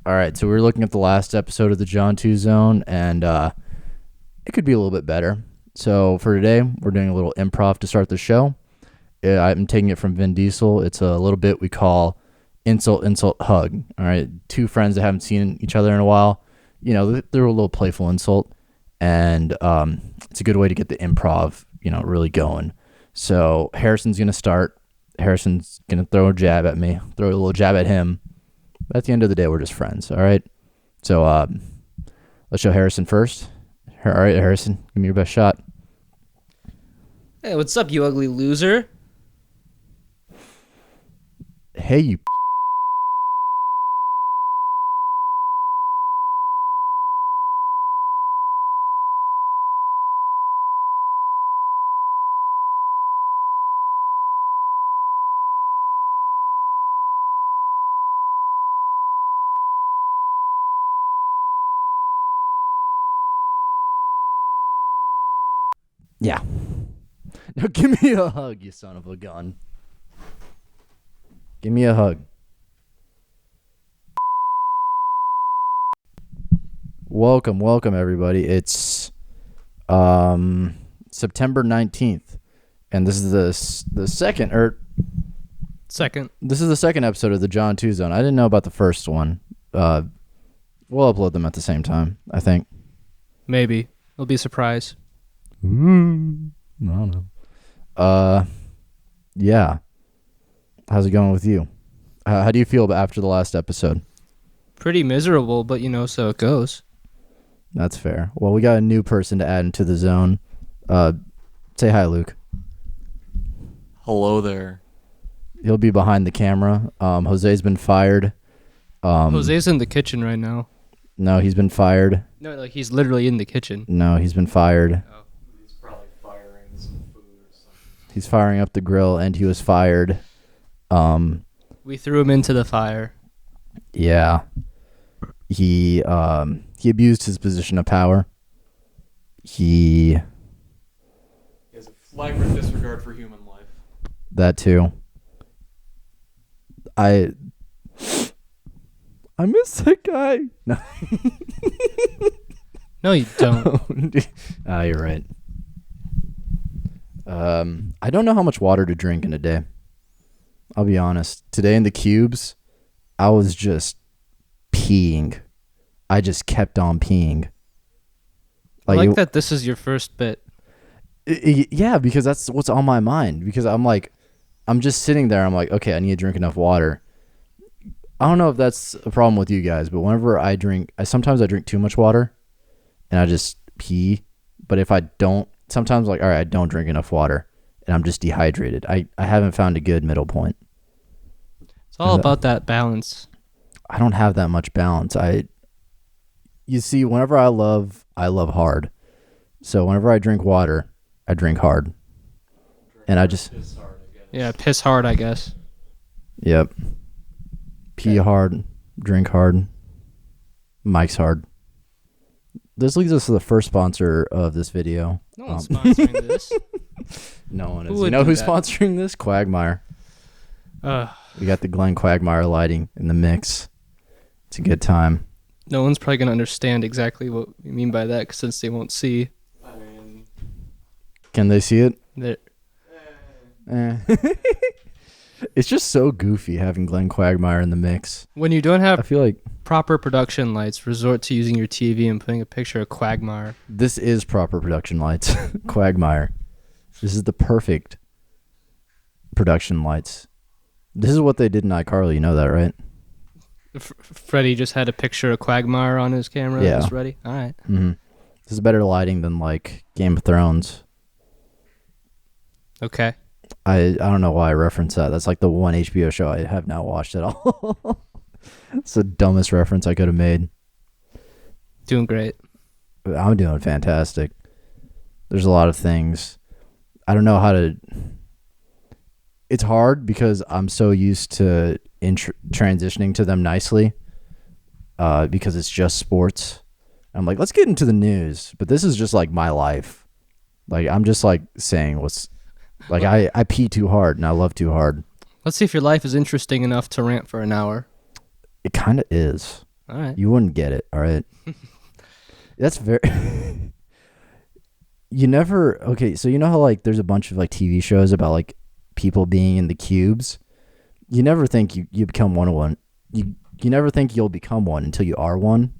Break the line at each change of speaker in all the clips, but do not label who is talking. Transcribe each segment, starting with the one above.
All right, so we're looking at the last episode of the John 2 Zone, and it could be a little bit better. So for today, we're doing a little improv to start the show. I'm taking it from Vin Diesel. It's a little bit we call insult, insult, hug. All right, two friends that haven't seen each other in a while. You know, they're a little playful insult, and it's a good way to get the improv, really going. So Harrison's going to start. Harrison's going to throw a jab at me, throw a little jab at him. But at the end of the day, we're just friends, all right? So let's show Harrison first. All right, Harrison, give me your best shot.
Hey, what's up, you ugly loser?
Hey, you. Yeah. Now give me a hug, you son of a gun. Give me a hug. Welcome, everybody. It's September 19th, and this is the second This is the second episode of the John 2 Zone. I didn't know about the first one. We'll upload them at the same time, I think.
Maybe. It'll be a surprise.
I don't know. Yeah. How's it going with you? How do you feel after the last episode?
Pretty miserable, but so it goes.
That's fair. Well, we got a new person to add into the zone. Say hi, Luke.
Hello there.
He'll be behind the camera. Jose's been fired.
Jose's in the kitchen right now.
No, he's been fired.
No, like he's literally in the kitchen.
No, he's been fired.
Oh, he's probably firing some food or something.
He's firing up the grill, and he was fired.
We threw him into the fire.
Yeah. He abused his position of power. He
has a flagrant disregard for human life.
That too. I miss that guy. No.
No, you don't.
You're right. I don't know how much water to drink in a day. I'll be honest. Today in the cubes, I was just peeing. I just kept on peeing.
I like that this is your first bit.
Yeah, because that's what's on my mind. Because I'm just sitting there. I'm like, okay, I need to drink enough water. I don't know if that's a problem with you guys, but whenever I drink, sometimes I drink too much water, and I just pee. But if I don't, sometimes all right, I don't drink enough water, and I'm just dehydrated. I haven't found a good middle point.
It's all about that balance.
I don't have that much balance. You see, whenever I love hard. So whenever I drink water, I drink hard. And I just...
Piss hard, I guess.
Yeah, piss hard, I guess.
Yep. Pee hard, drink hard, mic's hard. This leads us to the first sponsor of this video.
No one's sponsoring this.
No one is.
Who would
You know
do
who's
that?
sponsoring this? Quagmire. We got the Glen Quagmire lighting in the mix. It's a good time.
No one's probably going to understand exactly what we mean by that since they won't see.
I mean,
Can they see it?
That.
It's just so goofy having Glen Quagmire in the mix.
When you don't
I
have
feel like
proper production lights, resort to using your TV and putting a picture of Quagmire.
this is proper production lights. Quagmire. This is the perfect production lights. This is what they did in iCarly. You know that, right?
Freddie just had a picture of Quagmire on his camera.
Yeah.
It's ready. All right.
Mm-hmm. This is better lighting than Game of Thrones.
Okay.
I don't know why I reference that. That's the one HBO show I have not watched at all. It's the dumbest reference I could have made.
Doing great.
I'm doing fantastic. There's a lot of things. I don't know how to... It's hard because I'm so used to transitioning to them nicely because it's just sports. I'm like, let's get into the news. But this is just my life. I'm just saying what's... I pee too hard and I love too hard.
Let's see if your life is interesting enough to rant for an hour.
It kind of is.
All right.
You wouldn't get it, all right? That's very... You never... Okay, so you know how, like, there's a bunch of, like, TV shows about, like, people being in the cubes? You never think you become one. You never think you'll become one until you are one.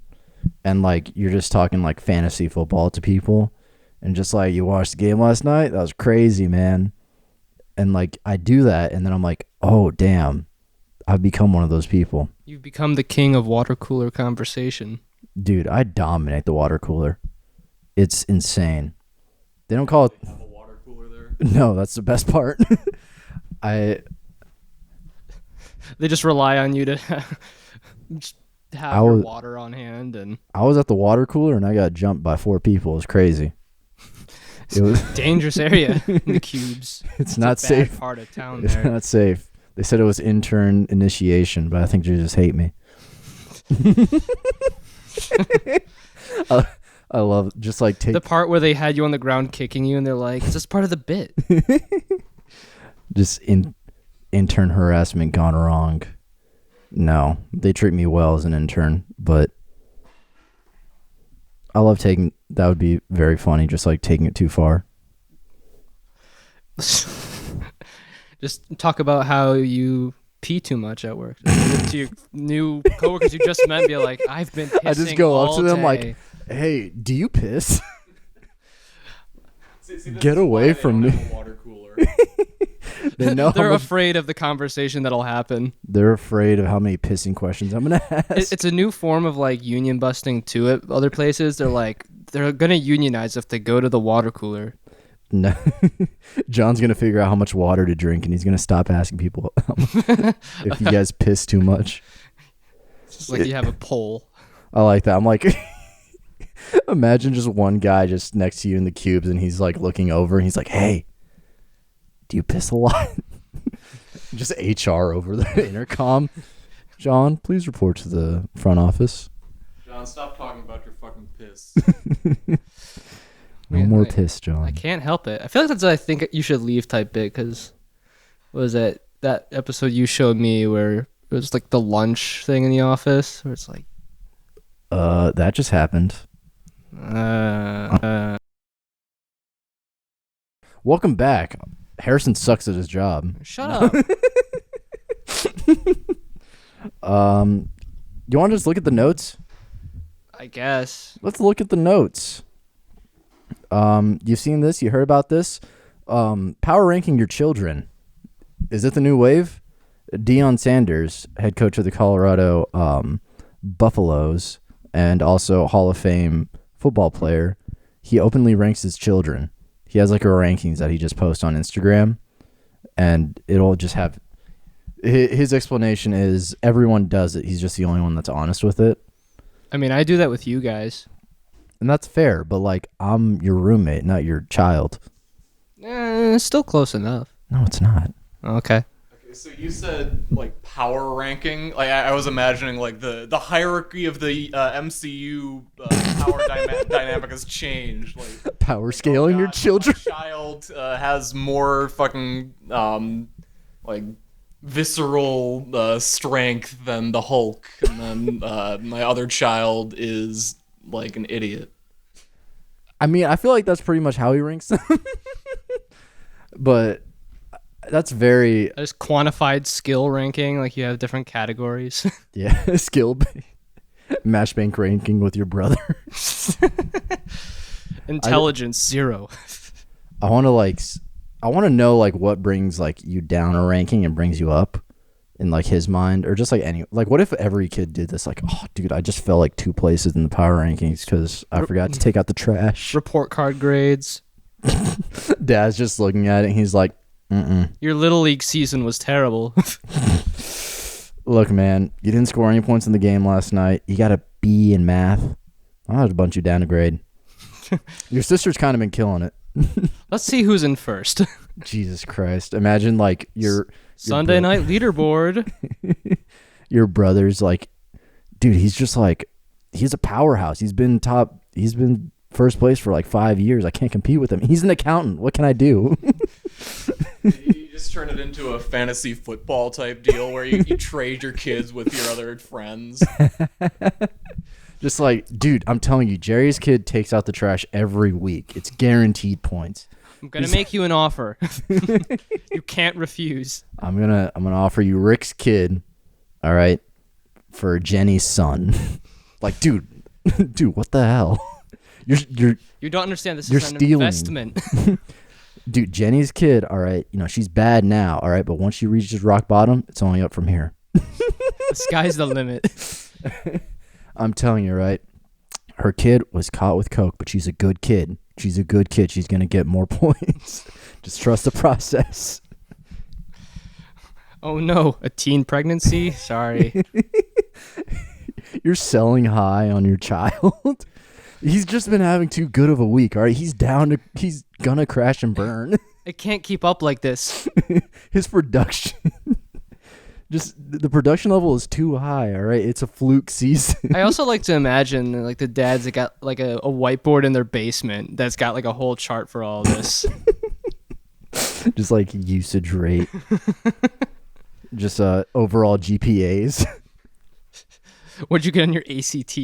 And, like, you're just talking, like, fantasy football to people. And just, like, you watched the game last night? That was crazy, man. And, like, I do that, and then I'm like, oh, damn. I've become one of those people.
You've become the king of water cooler conversation.
Dude, I dominate the water cooler. It's insane. They don't call it...
They have a water cooler there.
No, that's the best part.
They just rely on you to just have your water on hand. And
I was at the water cooler, and I got jumped by 4 people. It was crazy. It was
dangerous area in the cubes.
It's not
a bad
safe.
Part of town
It's
there.
not safe. They said it was intern initiation, but I think they just hate me. I love just like
the part where they had you on the ground kicking you, and they're like, "Is this part of the bit?"
Just intern harassment gone wrong. No, they treat me well as an intern, but I love taking. That would be very funny. Just like taking it too far.
Just talk about how you pee too much at work. To your new coworkers you just met, be like, I've been pissing
I just go up to them
day.
like, hey, do you piss?
See,
Get away from me.
Water cooler.
They know
They're afraid of the conversation that'll happen.
They're afraid of how many pissing questions I'm gonna ask.
It's a new form of like union busting too at other places. They're like, they're gonna unionize if they go to the water cooler.
No, John's gonna figure out how much water to drink, and he's gonna stop asking people if you guys piss too much.
It's just like you have a poll.
I like that. I'm like, imagine just one guy just next to you in the cubes, and he's like looking over, and he's like, "Hey, do you piss a lot?" Just HR over the intercom. John, please report to the front office.
John, stop talking about your fucking piss.
No more piss, John.
I can't help it. I feel like that's what I think you should leave type bit, because what was that episode you showed me where it was like the lunch thing in the office where it's like
that just happened. Welcome back. Harrison sucks at his job.
Shut up.
You want to just look at the notes?
I guess.
Let's look at the notes. You've seen this? You heard about this? Power ranking your children. Is it the new wave? Deion Sanders, head coach of the Colorado Buffaloes and also Hall of Fame football player, he openly ranks his children. He has like a rankings that he just posts on Instagram, and it'll just have... His explanation is everyone does it. He's just the only one that's honest with it.
I mean, I do that with you guys.
And that's fair, but like, I'm your roommate, not your child.
It's still close enough.
No, it's not.
Okay.
Okay, so you said like power ranking. Like I was imagining like the hierarchy of the MCU power dynamic has changed. Like
Power scaling your children.
My child has more fucking like visceral strength than the Hulk, and then my other child is like an idiot.
I mean, I feel like that's pretty much how he ranks them. But that's very...
There's quantified skill ranking, like you have different categories.
Yeah, skill match bank ranking with your brother.
Intelligence 0.
I want to know like what brings like you down a ranking and brings you up in like his mind, or just like any, like what if every kid did this, like, oh dude, I just fell like 2 places in the power rankings because I forgot to take out the trash.
Report card grades.
Dad's just looking at it and he's like,
Your Little League season was terrible.
Look, man, you didn't score any points in the game last night. You got a B in math. I'll have to bunch you down a grade. Your sister's kind of been killing it.
Let's see who's in first.
Jesus Christ. Imagine like your
Sunday night leaderboard.
Your brother's like, dude, he's just like, he's a powerhouse. He's been first place for like 5 years. I can't compete with him. He's an accountant. What can I do?
You just turn it into a fantasy football type deal where you trade your kids with your other friends.
Just like, dude, I'm telling you, Jerry's kid takes out the trash every week. It's guaranteed points.
I'm gonna make you an offer. You can't refuse.
I'm gonna offer you Rick's kid, all right, for Jenny's son. Like, dude, what the hell?
You don't understand. This is an
stealing.
investment.
Dude, Jenny's kid, all right, she's bad now, all right, but once she reaches rock bottom, it's only up from here.
The sky's the limit.
I'm telling you, right? Her kid was caught with coke, but she's a good kid. She's a good kid. She's going to get more points. Just trust the process.
Oh, no. A teen pregnancy? Sorry.
You're selling high on your child. He's just been having too good of a week, all right? He's going to crash and burn.
It can't keep up like this.
His production... Just the production level is too high, all right? It's a fluke season.
I also like to imagine like the dads that got like a whiteboard in their basement that's got like a whole chart for all this.
Just like usage rate. Just overall GPAs.
What'd you get on your ACT?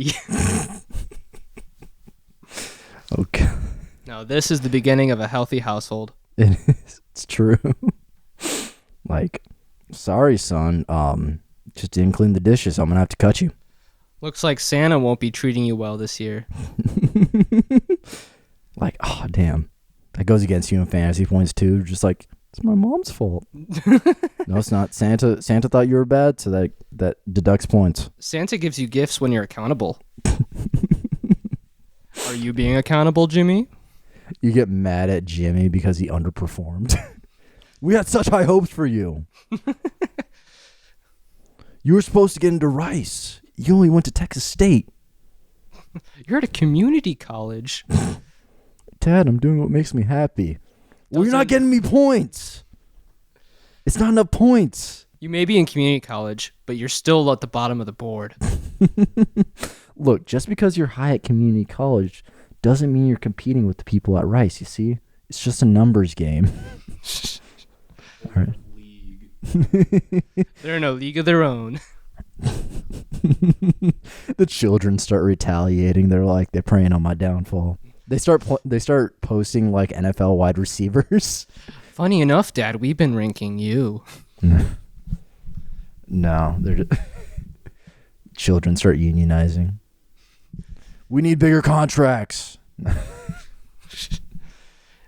Okay.
No, this is the beginning of a healthy household.
It is. It's true. Like... Sorry, son. Just didn't clean the dishes. I'm gonna have to cut you.
Looks like Santa won't be treating you well this year.
Like, oh damn, that goes against human fantasy points too. Just like it's my mom's fault. No, it's not. Santa thought you were bad, so that deducts points.
Santa gives you gifts when you're accountable. Are you being accountable, Jimmy?
You get mad at Jimmy because he underperformed. We had such high hopes for you. You were supposed to get into Rice. You only went to Texas State.
You're at a community college.
Dad, I'm doing what makes me happy. Well, you're not getting me points. It's not enough points.
You may be in community college, but you're still at the bottom of the board.
Look, just because you're high at community college doesn't mean you're competing with the people at Rice, you see? It's just a numbers game. All right.
League.
They're in a league of their own.
The children start retaliating. They're preying on my downfall. They start posting like NFL wide receivers.
Funny enough, Dad, we've been ranking you.
No, they're just children start unionizing. We need bigger contracts.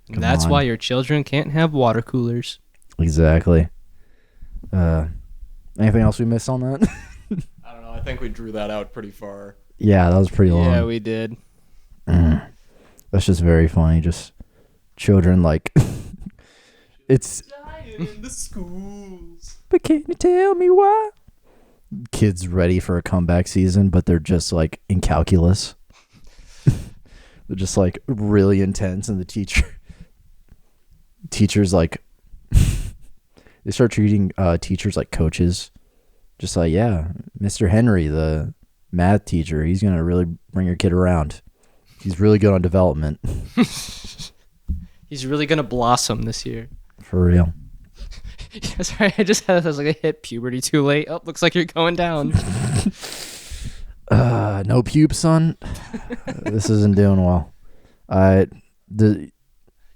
That's why your children can't have water coolers.
Exactly. Anything else we missed on that?
I don't know. I think we drew that out pretty far.
Yeah, that was pretty long.
Yeah, we did.
That's just very funny. Just children like it's
Dying in the schools.
But can you tell me why? Kids ready for a comeback season, but they're just like in calculus. They're just like really intense, and the teachers like they start treating teachers like coaches. Just like, yeah, Mr. Henry, the math teacher, he's gonna really bring your kid around. He's really good on development.
He's really gonna blossom this year.
For real.
Yeah, sorry, I just had I hit puberty too late. Oh, looks like you're going down.
No pubes, son. This isn't doing well.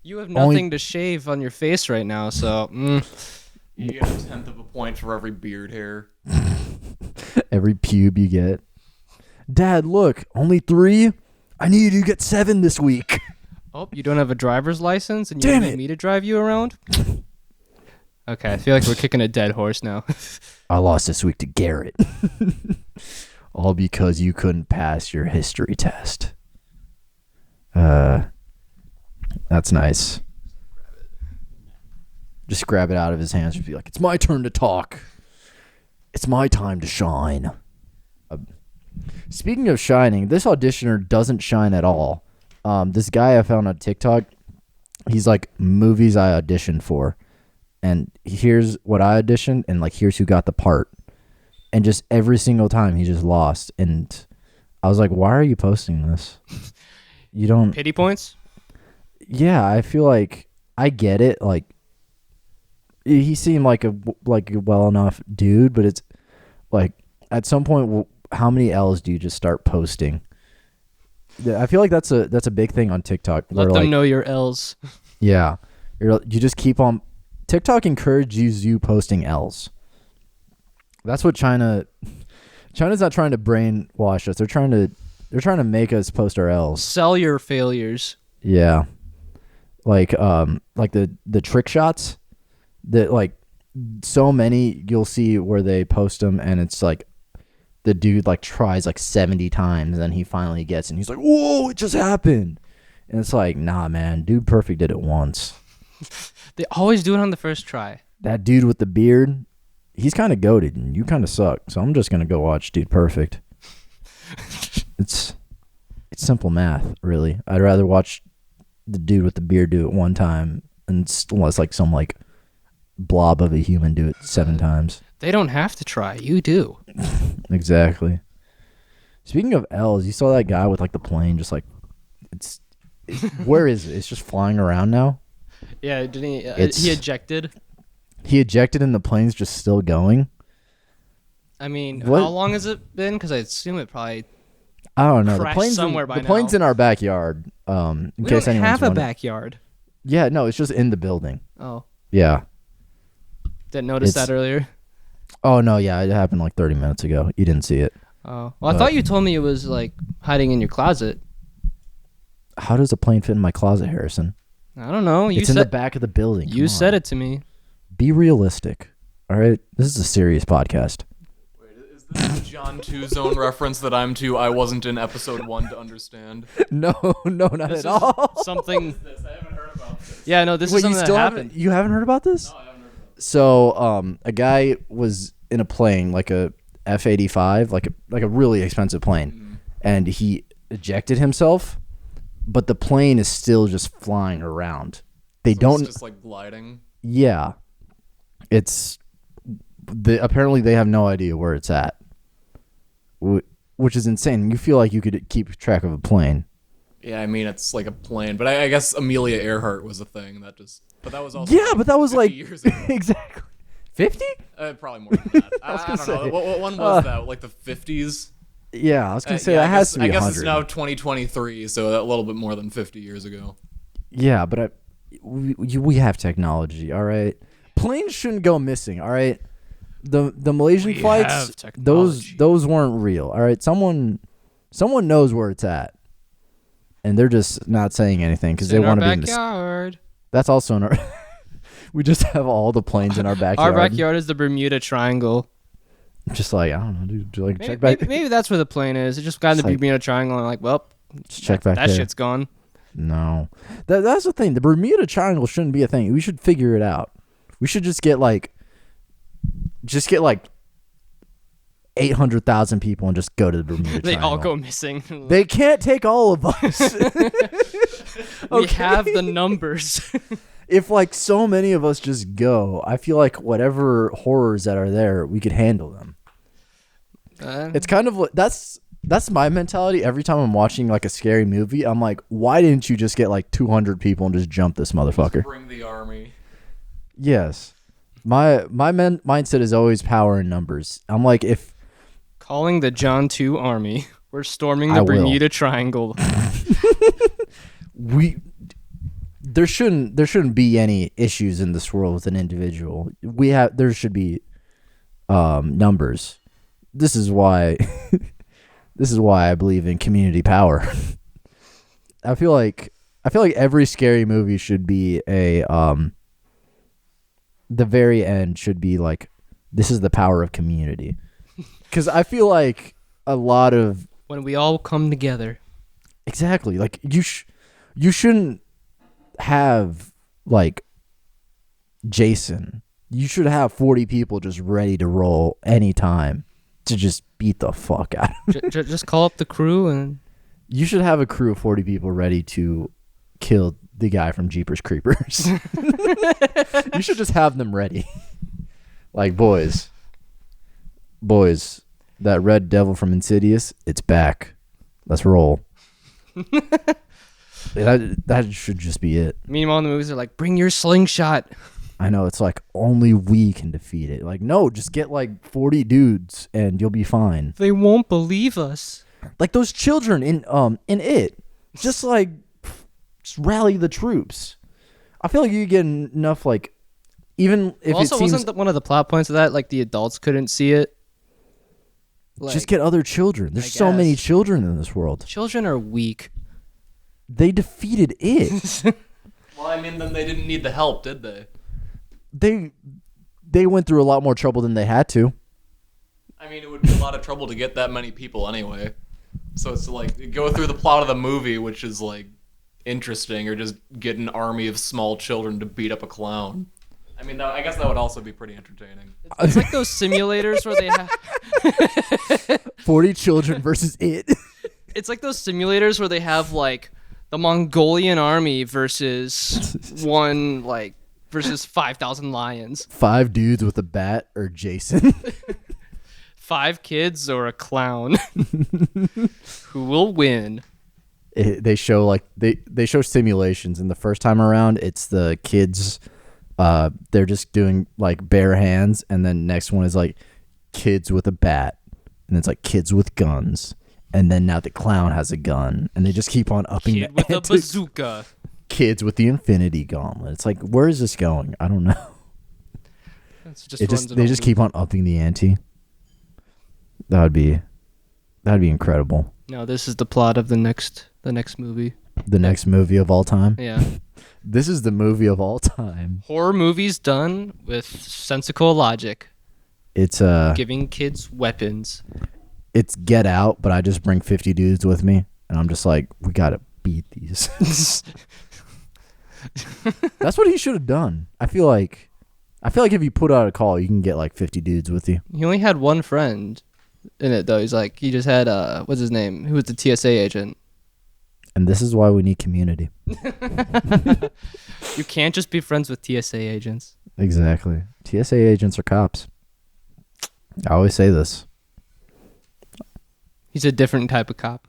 You have nothing to shave on your face right now, so.
You get 1/10 of a point for every beard hair.
Every pube you get. Dad, look, only 3? I need you to get 7 this week.
Oh, you don't have a driver's license and you
Damn
need
it.
me to drive you around? Okay, I feel like we're kicking a dead horse now.
I lost this week to Garrett. All because you couldn't pass your history test. That's nice. Just grab it out of his hands and be like, it's my turn to talk. It's my time to shine. Speaking of shining, this auditioner doesn't shine at all. This guy I found on TikTok, he's like, movies I auditioned for. And here's what I auditioned, and like, here's who got the part. And just every single time he just lost. And I was like, why are you posting this? You don't...
Pity points?
Yeah, I feel like I get it. Like, he seemed like a well enough dude, but it's like at some point, how many L's do you just start posting? I feel like that's a big thing on TikTok.
Let them know your L's.
Yeah, you just keep on. TikTok encourages you posting L's. That's what China's not trying to brainwash us. They're trying to make us post our L's.
Sell your failures.
Yeah, like the trick shots that like so many you'll see where they post them and it's like the dude like tries like 70 times and he finally gets it and he's like, whoa, it just happened. And it's like, nah, man, Dude Perfect did it once.
They always do it on the first try.
That dude with the beard, he's kind of goated and you kind of suck. So I'm just going to go watch Dude Perfect. It's simple math, really. I'd rather watch the dude with the beard do it one time unless like some like blob of a human do it 7 times.
They don't have to try. You do.
Exactly. Speaking of L's, you saw that guy with like the plane just like it's where is it? It's just flying around now.
Yeah, didn't he? He ejected.
He ejected and the plane's just still going.
I mean,
What?
how long has it been? Because I assume it probably.
I don't know.
Crashed somewhere by
the plane's
now.
in our backyard. In
We
case
don't
anyone's
have a
wondering.
backyard.
Yeah, no, it's just in the building.
Oh,
Yeah.
didn't notice
It's-
that earlier.
Oh no, yeah, it happened like 30 minutes ago. You didn't see it.
Oh, well, I thought you told me it was like hiding in your closet.
How does a plane fit in my closet, Harrison?
I don't know. You
It's in the
said
back of the building.
you
Come
said
on.
it to me.
Be realistic. All right, this is a serious podcast.
Wait, is this a John 2 Zone reference that I'm too? I wasn't in episode 1 to understand.
No, not
This
at
is
all.
something.
This, I haven't heard about this.
Yeah, no, this
Wait,
is
you
something
still
that
haven't?
happened.
You haven't heard about this?
No, I haven't heard about this.
So, a guy was in a plane, like a F-85, like a really expensive plane, and he ejected himself, but the plane is still just flying around. They
So
don't.
It's just like gliding.
Yeah, apparently they have no idea where it's at, which is insane. You feel like you could keep track of a plane.
Yeah, I mean it's like a plane, but I guess Amelia Earhart was a thing that just. But that was also.
Yeah, but that was
50
like
years ago.
exactly 50.
Probably more than that. I
gonna
don't know.
say,
What one was that? Like the 50s?
Yeah, I was gonna say
Yeah,
that has to be
I guess
100.
it's now 2023, so a little bit more than 50 years ago.
Yeah, but we have technology, all right? Planes shouldn't go missing, all right? The Malaysian
We
flights,
have technology.
those weren't real, all right? Someone knows where it's at, and they're just not saying anything because they
in our
want to be.
backyard.
That's also in our. We just have all the planes in our backyard.
Our backyard is the Bermuda Triangle.
Just like I don't know, dude. Like
Maybe,
check back.
maybe that's where the plane is. It just got in the
It's like-
Bermuda Triangle and like, well,
Just check back
that
there.
shit's gone.
No, that's the thing. The Bermuda Triangle shouldn't be a thing. We should figure it out. We should just get like 800,000 people and just go to the Bermuda
They
Triangle.
all go missing.
They can't take all of us.
We have the numbers.
If like so many of us just go, I feel like whatever horrors that are there, we could handle them. It's kind of that's my mentality. Every time I'm watching like a scary movie, I'm like, why didn't you just get like 200 people and just jump this motherfucker?
Bring the army.
Yes. My mindset is always power in numbers. I'm like, if
Calling the John 2 Army. We're storming
I
the
will.
Bermuda Triangle.
there shouldn't be any issues in this world with an individual. There should be numbers. This is why I believe in community power. I feel like every scary movie should be the very end should be like, this is the power of community. Because I feel like a lot of
When we all come together.
exactly like you shouldn't have like Jason. You should have 40 people just ready to roll anytime to just beat the fuck out of him.
Just call up the crew and
You should have a crew of 40 people ready to kill the guy from Jeepers Creepers. You should just have them ready. Like, boys, that red devil from Insidious, it's back. Let's roll. That should just be it.
meanwhile in the movies they're like, bring your slingshot.
I know, it's like only we can defeat it. Like, no, just get like 40 dudes and you'll be fine.
They won't believe us.
Like those children in it. Just like just rally the troops. I feel like you get enough, like, even if
Also,
it seems
wasn't one of the plot points of that like the adults couldn't see it?
just get other children. There's
I
so many
guess.
children in this world.
Children are weak.
They defeated it.
Well, I mean, then they didn't need the help, did they?
They went through a lot more trouble than they had to.
I mean, it would be a lot of trouble to get that many people anyway. So it's like go through the plot of the movie, which is like interesting, or just get an army of small children to beat up a clown. I mean, I guess that would also be pretty entertaining.
It's like those simulators where they have
40 children versus it.
it's like those simulators where they have like the Mongolian army versus versus 5,000 lions.
5 dudes with a bat or Jason.
5 kids or a clown. Who will win?
They show like they show simulations, and the first time around it's the kids. They're just doing like bare hands, and then next one is like kids with a bat, and it's like kids with guns, and then now the clown has a gun, and they just keep on upping
Kid
the
with a
antics.
bazooka.
Kids with the Infinity Gauntlet. It's like, where is this going? I don't know.
It's
They just keep on upping the ante. That'd be incredible.
No, this is the plot of the next movie.
The next movie of all time.
Yeah.
This is the movie of all time.
Horror movies done with sensical logic.
It's
Giving kids weapons.
it's Get Out, but I just bring 50 dudes with me, and I'm just like, we gotta beat these. That's what he should have done. I feel like if you put out a call, you can get like 50 dudes with you.
He only had one friend in it though. He just had what's his name? Who was the TSA agent?
And this is why we need community.
You can't just be friends with TSA agents.
Exactly. TSA agents are cops. I always say this.
He's a different type of cop.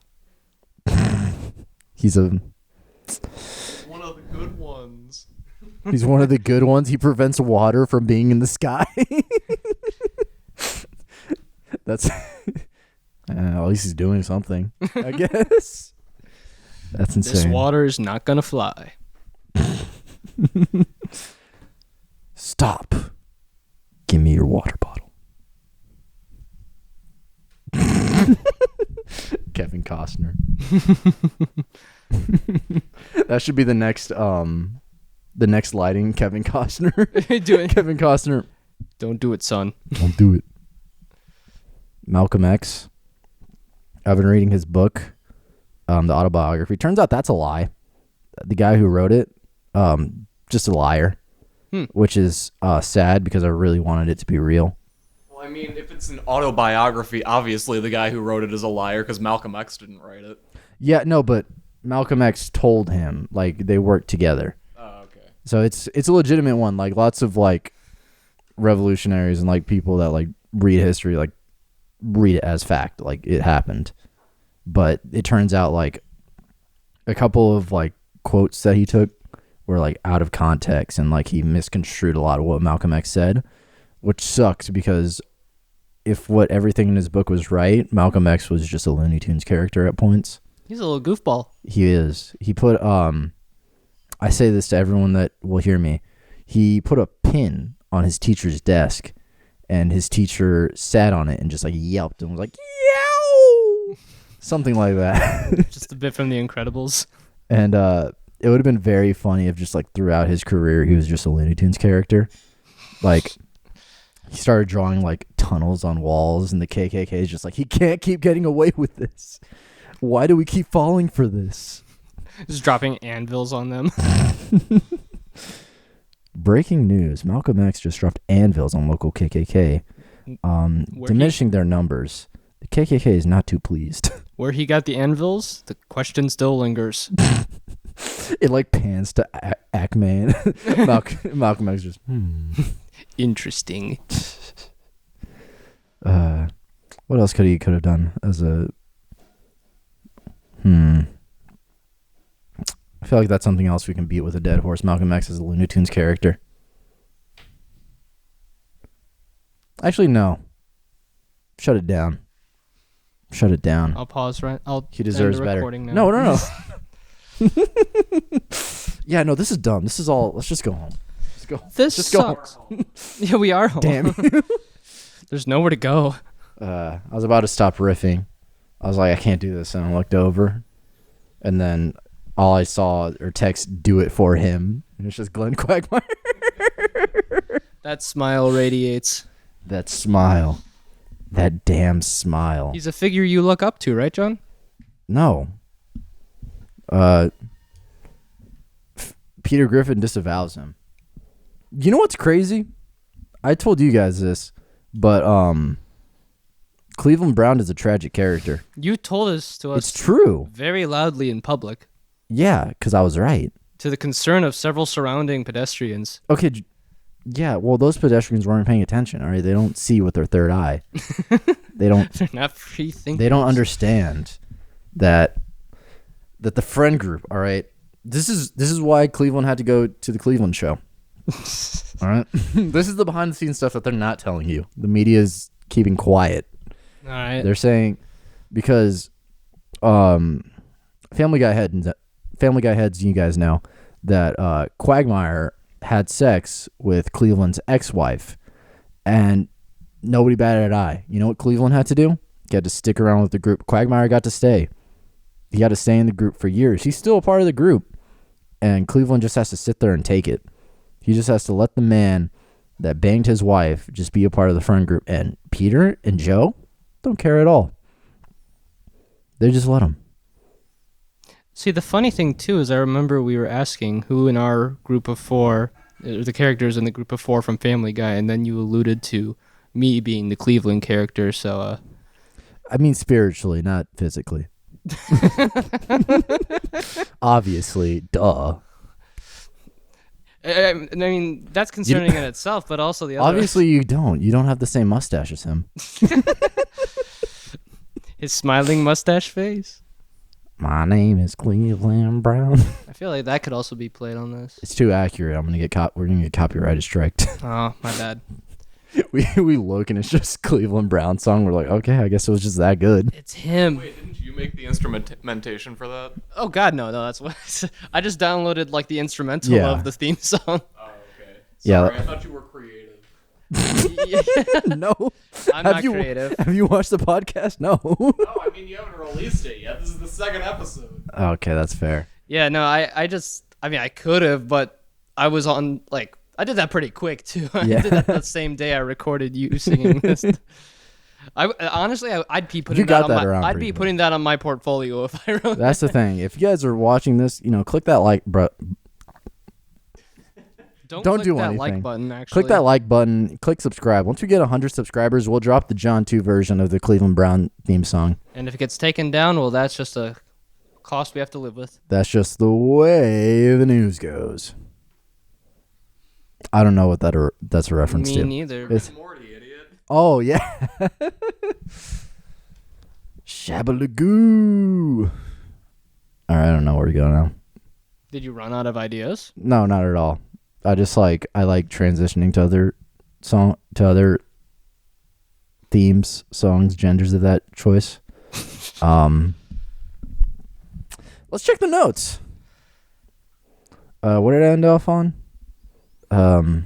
He's
One of the good ones.
he's one of the good ones. He prevents water from being in the sky. That's at least he's doing something, I guess. That's insane.
This water is not gonna fly.
Stop. Give me your water bottle. Kevin Costner. That should be the next lighting. Kevin Costner.
Do it.
Kevin Costner.
Don't do it, son.
Don't do it. Malcolm X. I've been reading his book, the autobiography. Turns out that's a lie. The guy who wrote it, just a liar, which is sad because I really wanted it to be real.
Well, I mean, if it's an autobiography, obviously the guy who wrote it is a liar because Malcolm X didn't write it.
Yeah, no, but Malcolm X told him, like, they worked together.
Oh, okay.
So it's a legitimate one. Like, lots of like revolutionaries and like people that like read history, like read it as fact, like it happened. But it turns out like a couple of like quotes that he took were like out of context, and like he misconstrued a lot of what Malcolm X said, which sucks because if what everything in his book was right, Malcolm X was just a Looney Tunes character at points.
He's a little goofball.
He is. He put I say this to everyone that will hear me. He put a pin on his teacher's desk, and his teacher sat on it and just like yelped and was like, "Yow!" Something like that.
Just a bit from The Incredibles.
And it would have been very funny if just like throughout his career he was just a Looney Tunes character. Like he started drawing like tunnels on walls, and the KKK is just like, he can't keep getting away with this. Why do we keep falling for this?
Just dropping anvils on them.
Breaking news. Malcolm X just dropped anvils on local KKK, diminishing their numbers. The KKK is not too pleased.
Where he got the anvils, the question still lingers.
It like pans to Ackman. Malcolm X just,
Interesting.
What else could he have done as a... I feel like that's something else we can beat with a dead horse. Malcolm X is a Looney Tunes character. Actually, no. Shut it down. Shut it down.
I'll pause. Right.
He deserves
end the
better.
recording now.
No. Yeah, no, this is dumb. This is all. Let's just go home.
This
Just
sucks. Yeah, we are home.
Damn.
There's nowhere to go.
I was about to stop riffing. I was like, I can't do this, and I looked over, and then all I saw or text "do it for him," and it's just Glenn Quagmire.
That smile radiates.
That smile, that damn smile.
He's a figure you look up to, right, John?
No. Peter Griffin disavows him. You know what's crazy? I told you guys this, but Cleveland Brown is a tragic character.
You told us to us.
It's true.
Very loudly in public,
Yeah, because I was right.
to the concern of several surrounding pedestrians.
Okay, yeah, well, those pedestrians weren't paying attention, all right? They don't see with their third eye. They don't
They're not free thinkers.
they don't understand that the friend group, all right? This is why Cleveland had to go to the Cleveland show. All right? This is the behind the scenes stuff that they're not telling you. The media is keeping quiet.
All right.
They're saying because Family Guy heads, you guys know that Quagmire had sex with Cleveland's ex-wife, and nobody batted an eye. You know what Cleveland had to do? He had to stick around with the group. Quagmire got to stay. He got to stay in the group for years. He's still a part of the group, and Cleveland just has to sit there and take it. He just has to let the man that banged his wife just be a part of the friend group. And Peter and Joe don't care at all. They just let him.
See, the funny thing, too, is I remember we were asking who in our group of four, the characters in the group of four from Family Guy, and then you alluded to me being the Cleveland character, so...
I mean spiritually, not physically. Obviously, duh.
I mean, that's concerning in itself, but also the other...
Obviously, you don't. You don't have the same mustache as him.
His smiling mustache face.
My name is Cleveland Brown.
I feel like that could also be played on this.
It's too accurate. I'm gonna get we're gonna get copyrighted striked.
Oh, my bad.
we look and it's just Cleveland Brown song. We're like, okay, I guess it was just that good.
It's him.
Wait, didn't you make the instrumentation for that?
Oh God, no, that's what I just downloaded like the instrumental
Yeah.
of the theme song.
Oh, okay.
Yeah.
Sorry, I thought you were creative.
No,
I'm not creative.
Have you watched the podcast? No.
No, I mean you haven't released it yet. This is the second episode.
Okay, that's fair.
Yeah, no, I mean, I could have, but I was on like I did that pretty quick too. I
Yeah.
did that the same day I recorded you singing this. Honestly, I'd be putting
You got
that on
that around
I'd
pretty
be
quick.
putting that on my portfolio if I wrote.
That's the thing. If you guys are watching this, click that like, Don't
click
do
that
anything.
like button. Actually,
click that like button. Click subscribe. Once we get 100 subscribers, we'll drop the John 2 version of the Cleveland Brown theme song.
And if it gets taken down, well, that's just a cost we have to live with.
That's just the way the news goes. I don't know what that's a reference
Me
to.
neither.
It's-
Morty, idiot.
Oh, yeah. Shabalagoo. All right, I don't know where to go now.
Did you run out of ideas?
No, not at all. I just like transitioning to other themes, songs, genders of that choice. Let's check the notes. What did I end off on?
I want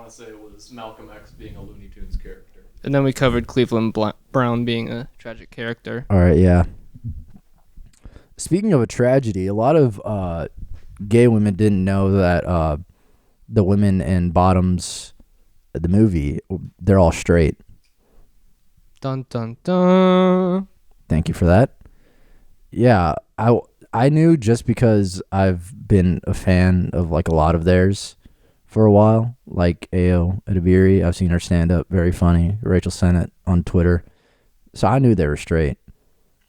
to say it was Malcolm X being a Looney Tunes character.
And then we covered Cleveland Brown being a tragic character.
All right, yeah. Speaking of a tragedy, a lot of gay women didn't know that the women in Bottoms, the movie, they're all straight.
Dun dun dun.
Thank you for that. Yeah, I knew just because I've been a fan of like a lot of theirs for a while, like Ayo Edebiri. I've seen her stand up, very funny. Rachel Sennett on Twitter. So I knew they were straight.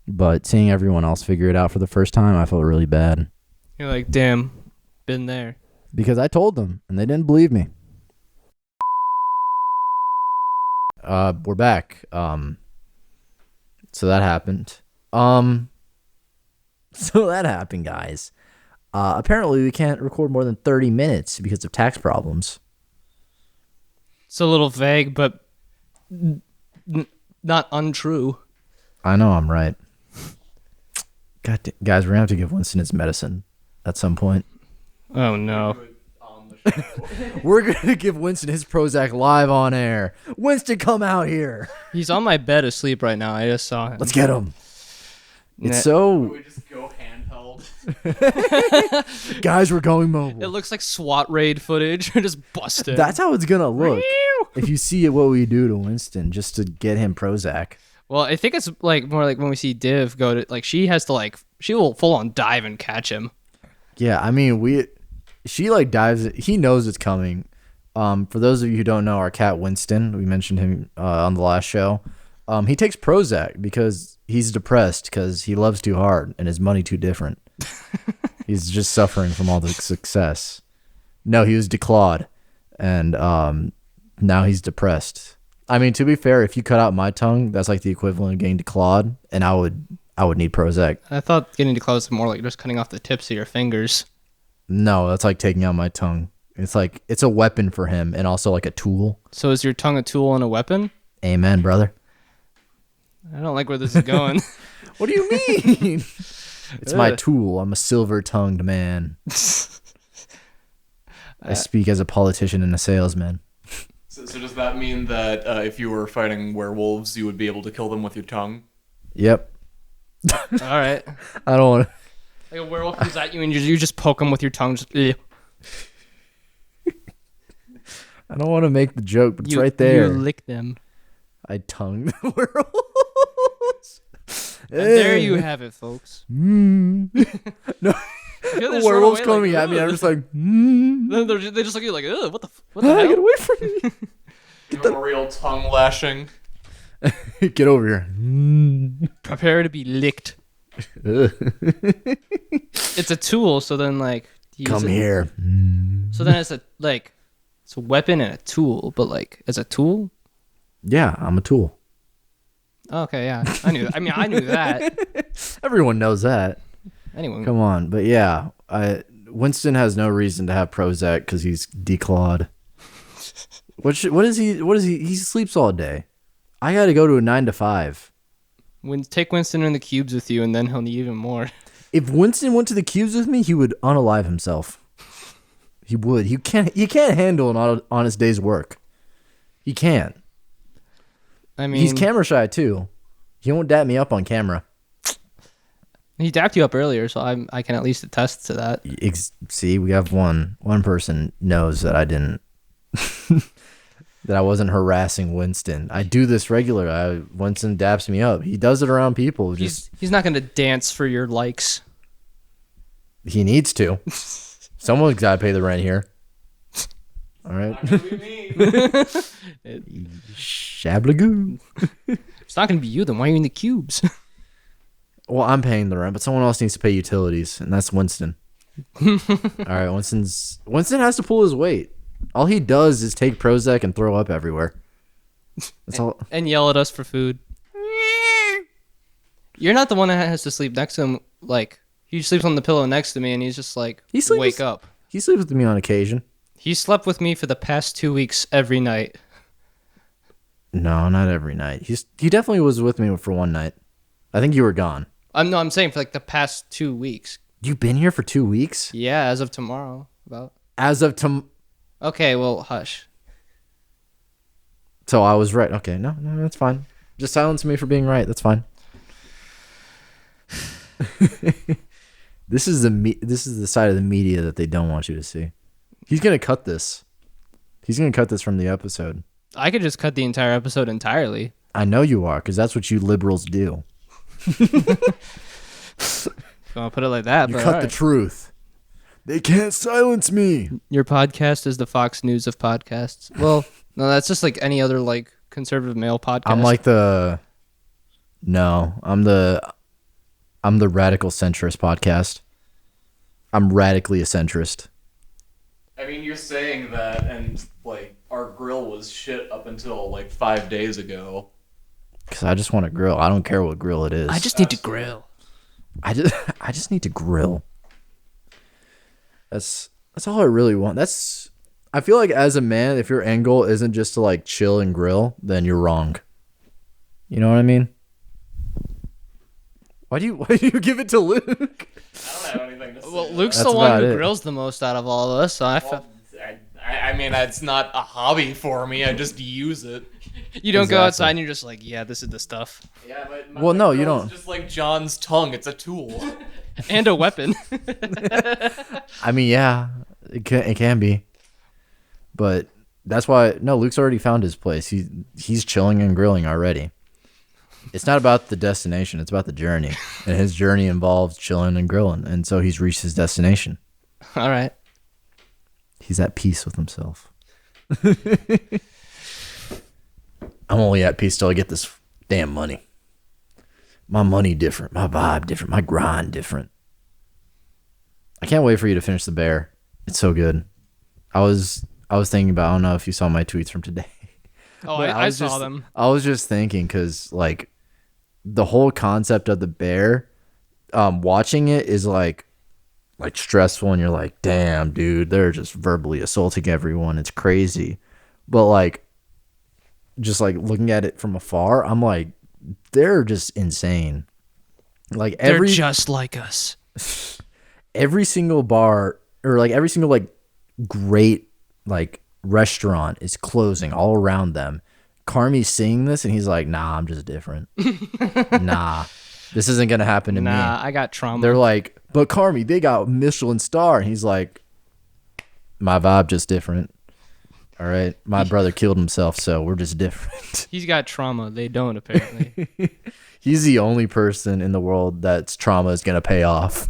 But seeing everyone else figure it out for the first time, I felt really bad.
You're like, damn, been there.
Because I told them, and they didn't believe me. We're back. So that happened. So that happened, guys. Apparently we can't record more than 30 minutes because of tax problems.
It's a little vague, but not untrue.
I know I'm right. Guys, we're gonna have to give Winston his medicine at some point.
Oh no.
We're gonna give Winston his Prozac live on air. Winston, come out here.
He's on my bed asleep right now. I just saw him.
Let's get him. It's
Nah.
so.
We just go handheld.
Guys, we're going mobile.
It looks like SWAT raid footage. Just busted.
That's how it's gonna look. If you see what we do to Winston just to get him Prozac.
Well, I think it's like more like when we see Div go to like she has to like she will full on dive and catch him.
Yeah, I mean she like dives. He knows it's coming. For those of you who don't know, our cat Winston, we mentioned him on the last show. He takes Prozac because he's depressed because he loves too hard and his money too different. He's just suffering from all the success. No, he was declawed, and now he's depressed. I mean, to be fair, if you cut out my tongue, that's like the equivalent of getting declawed, and I would need Prozac.
I thought getting declawed was more like just cutting off the tips of your fingers.
No, that's like taking out my tongue. It's like it's a weapon for him and also like a tool.
So is your tongue a tool and a weapon?
Amen, brother.
I don't like where this is going.
What do you mean? It's my tool. I'm a silver-tongued man. I speak as a politician and a salesman.
So does that mean that if you were fighting werewolves, you would be able to kill them with your tongue?
Yep.
All right.
I don't want to.
Like a werewolf comes at you and you just poke him with your tongue. Just,
I don't want to make the joke, but it's right there.
You lick them.
I tongue the werewolves.
And there you have it, folks.
No, the werewolves coming at me. I'm just like,
They just look at you like, ugh, what the hell?
Get away from me.
Give them a real tongue lashing.
Get over here.
Prepare to be licked. It's a tool, so then like
Come here.
So then it's a weapon and a tool, but like as a tool.
Yeah, I'm a tool.
Okay, yeah, I knew that.
Everyone knows that.
Anyway,
Come on, but yeah, Winston has no reason to have Prozac because he's declawed. What is he? He sleeps all day. I got to go to a 9 to 5.
Take Winston in the cubes with you, and then he'll need even more.
If Winston went to the cubes with me, he would unalive himself. He would. He can't handle an honest day's work. He can't.
I mean,
he's camera shy too. He won't dap me up on camera.
He dapped you up earlier, so I can at least attest to that.
See, we have one person knows that I didn't, that I wasn't harassing Winston. I do this regular. Winston daps me up. He does it around people.
He's not going to dance for your likes.
He needs to. Someone's got to pay the rent here. All right. Shablagoo.
It's not going to be you, then why are you in the cubes?
Well, I'm paying the rent, but someone else needs to pay utilities, and that's Winston. All right, Winston has to pull his weight. All he does is take Prozac and throw up everywhere. That's all.
And yell at us for food. You're not the one that has to sleep next to him. Like, he sleeps on the pillow next to me, and he's just like, wake up.
He sleeps with me on occasion.
He slept with me for the past 2 weeks every night.
No, not every night. He definitely was with me for one night. I think you were gone.
I'm saying for like the past 2 weeks.
You've been here for 2 weeks?
Yeah, as of tomorrow.
Okay,
well, hush.
So I was right. Okay, no, that's fine. Just silence me for being right. That's fine. This is the side of the media that they don't want you to see. He's gonna cut this. He's gonna cut this from the episode.
I could just cut the entire episode entirely.
I know you are, because that's what you liberals do.
I'll put it like that.
You
but
cut the truth. They can't silence me.
Your podcast is the Fox News of podcasts. Well, no, that's just like any other like conservative male podcast.
I'm the radical centrist podcast. I'm radically a centrist.
I mean, you're saying that, and like our grill was shit up until like 5 days ago.
Because I just want to grill. I don't care what grill it is.
I just need to grill.
I just need to grill. That's all I really want. I feel like as a man, if your end goal isn't just to like chill and grill, then you're wrong. You know what I mean? Why do you give it to Luke?
I don't have anything to say.
Well, Luke's
That's
the one
about
who
it.
grills the most out of all of us, so
I mean, it's not a hobby for me. I just use it.
you don't go
Exactly.
outside and you're just like, yeah, this is the stuff.
Yeah, but
Well, no, you
grill's
don't.
Just like John's tongue, it's a tool.
And a weapon.
I mean, yeah, it can be, but that's why no. Luke's already found his place. He's chilling and grilling already. It's not about the destination; it's about the journey, and his journey involves chilling and grilling, and so he's reached his destination.
All right.
He's at peace with himself. I'm only at peace till I get this damn money. My money different, my vibe different, my grind different. I can't wait for you to finish the bear. It's so good. I was thinking about, I don't know if you saw my tweets from today.
Oh,
But
I
was
saw
just-
them.
I was just thinking because like the whole concept of the bear, watching it is like stressful, and you're like, damn, dude, they're just verbally assaulting everyone. It's crazy. But like, just like looking at it from afar, I'm like, they're just insane. Like
They're just like us.
every single bar or like every single like great like restaurant is closing all around them. Carmi's seeing this and he's like, nah, I'm just different. Nah, this isn't gonna happen to me.
Nah, I got trauma.
They're like, but Carmi, they got Michelin star, and he's like, my vibe just different. All right, my brother killed himself, so we're just different.
He's got trauma. They don't, apparently.
He's the only person in the world that's trauma is gonna pay off.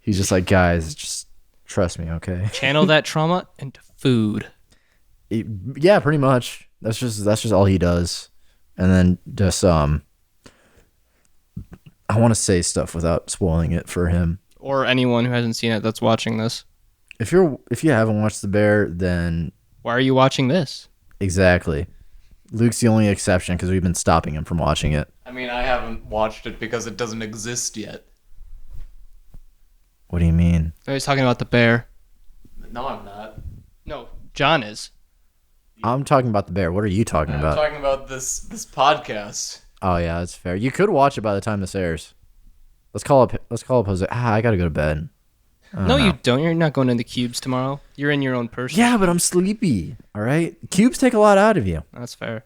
He's just like, guys, just trust me, okay?
Channel that trauma into food.
Yeah, pretty much. That's just all he does. And then just I want to say stuff without spoiling it for him.
Or anyone who hasn't seen it that's watching this.
If you haven't watched The Bear, then
Why are you watching this?
exactly. Luke's the only exception because we've been stopping him from watching it.
I mean, I haven't watched it because it doesn't exist yet.
What do you mean?
Oh, he's talking about the bear.
No, I'm not.
No, John is.
I'm talking about The Bear. What are you talking
I'm
about?
talking about this podcast.
Oh yeah, that's fair. You could watch it by the time this airs. Let's call up Jose. I gotta go to bed.
No, you don't. You're not going into cubes tomorrow. You're in your own person.
Yeah, but I'm sleepy. All right, cubes take a lot out of you.
That's fair.